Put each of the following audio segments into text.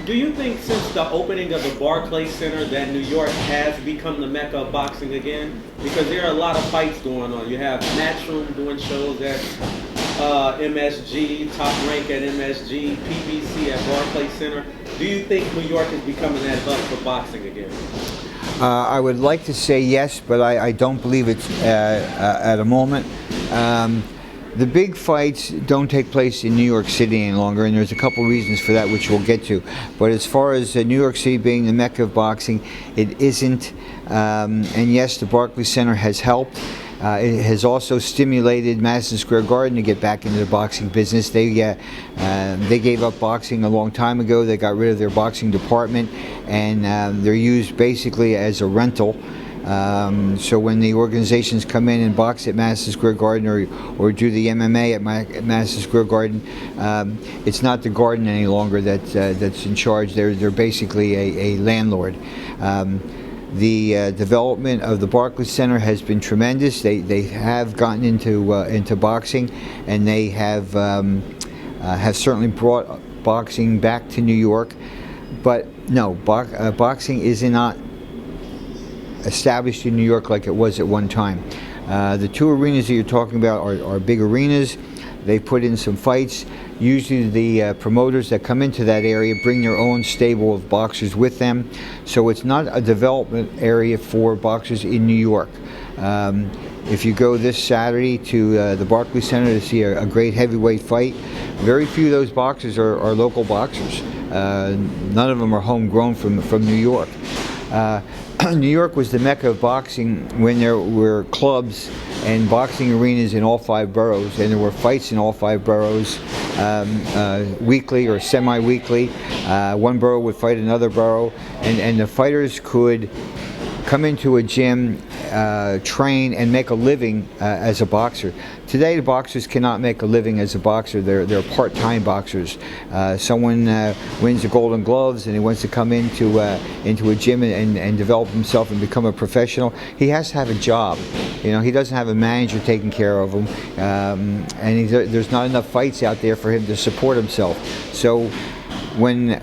Do you think since the opening of the Barclays Center that New York has become the mecca of boxing again? Because there are a lot of fights going on. You have Matchroom doing shows at MSG, Top Rank at MSG, PBC at Barclays Center. Do you think New York is becoming that hub for boxing again? I would like to say yes, but I don't believe it's at a moment. The big fights don't take place in New York City any longer, and there's a couple reasons for that, which we'll get to. But as far as New York City being the mecca of boxing, it isn't. And yes, the Barclays Center has helped. It has also stimulated Madison Square Garden to get back into the boxing business. They gave up boxing a long time ago. They got rid of their boxing department, and they're used basically as a rental. So when the organizations come in and box at Madison Square Garden or do the MMA at Madison Square Garden, it's not the Garden any longer that's in charge. They're basically a landlord. The development of the Barclays Center has been tremendous. They have gotten into boxing, and they have certainly brought boxing back to New York. But no, boxing is not established in New York like it was at one time. The two arenas that you're talking about are big arenas. They put in some fights. Usually the promoters that come into that area bring their own stable of boxers with them. So it's not a development area for boxers in New York. If you go this Saturday to the Barclays Center to see a great heavyweight fight, very few of those boxers are local boxers. None of them are homegrown from New York. New York was the mecca of boxing when there were clubs and boxing arenas in all 5 boroughs, and there were fights in all 5 boroughs weekly or semi-weekly. One borough would fight another borough, and the fighters could come into a gym, train, and make a living as a boxer. Today, the boxers cannot make a living as a boxer. They're part-time boxers. Someone wins the Golden Gloves and he wants to come into a gym and develop himself and become a professional. He has to have a job. You know, he doesn't have a manager taking care of him, and there's not enough fights out there for him to support himself. So when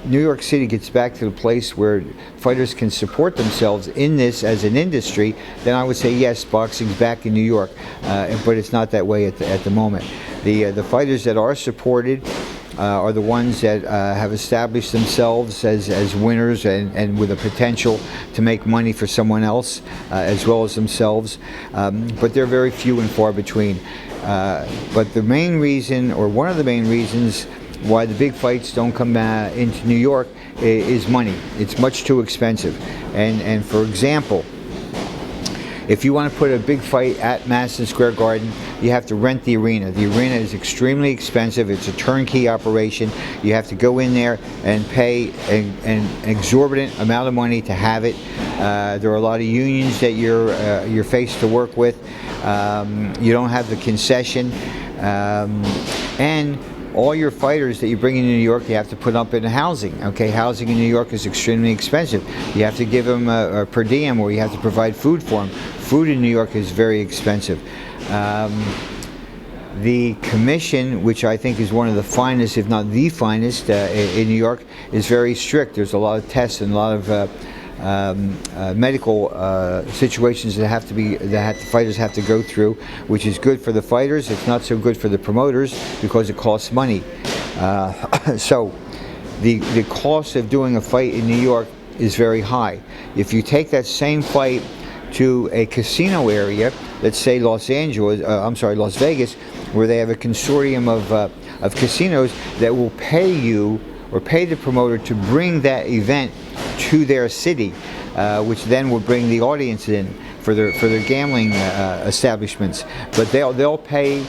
New York City gets back to the place where fighters can support themselves in this as an industry, then I would say yes, boxing's back in New York, but it's not that way at the moment. The fighters that are supported are the ones that have established themselves as winners and with a potential to make money for someone else as well as themselves, but they're very few and far between. But the main reason, or one of the main reasons, why the big fights don't come into New York is money. It's much too expensive. And for example, if you want to put a big fight at Madison Square Garden, you have to rent the arena. The arena is extremely expensive. It's a turnkey operation. You have to go in there and pay an exorbitant amount of money to have it. There are a lot of unions that you're faced to work with. You don't have the concession, and all your fighters that you bring into New York, you have to put up in housing. Okay, housing in New York is extremely expensive. You have to give them a per diem, or you have to provide food for them. Food in New York is very expensive. The commission, which I think is one of the finest, if not the finest, in New York, is very strict. There's a lot of tests and a lot of medical situations that the fighters have to go through, which is good for the fighters. It's not so good for the promoters because it costs money. So the cost of doing a fight in New York is very high. If you take that same fight to a casino area, let's say Las Vegas, where they have a consortium of casinos that will pay you or pay the promoter to bring that event to their city, which then will bring the audience in for their gambling establishments. But they'll pay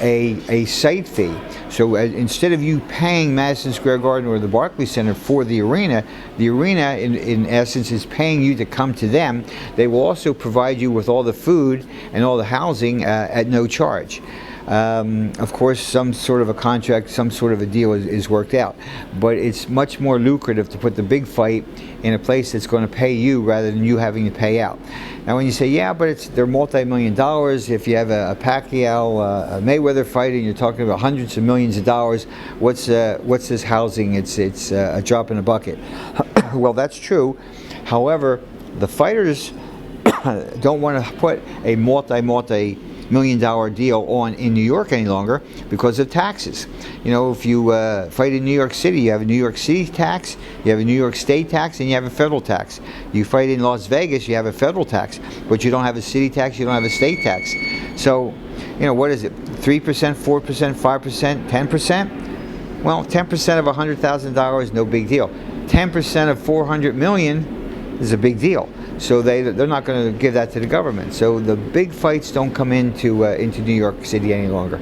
a site fee. So instead of you paying Madison Square Garden or the Barclays Center for the arena in essence is paying you to come to them. They will also provide you with all the food and all the housing at no charge. Of course, some sort of a contract, some sort of a deal is worked out. But it's much more lucrative to put the big fight in a place that's going to pay you rather than you having to pay out. Now, when you say, yeah, but they're multi-million dollars, if you have a Pacquiao, a Mayweather fight, and you're talking about hundreds of millions of dollars, what's this housing? It's a drop in a bucket. Well, that's true. However, the fighters don't want to put a multi-million dollar deal on in New York any longer because of taxes. You know, if you fight in New York City, you have a New York City tax, you have a New York state tax, and you have a federal tax. You fight in Las Vegas, you have a federal tax, but you don't have a city tax, you don't have a state tax. So, you know, what is it? 3%, 4%, 5%, 10%? Well, 10% of $100,000, no big deal. 10% of 400 million is a big deal. So they're not going to give that to the government. So the big fights don't come into New York City any longer.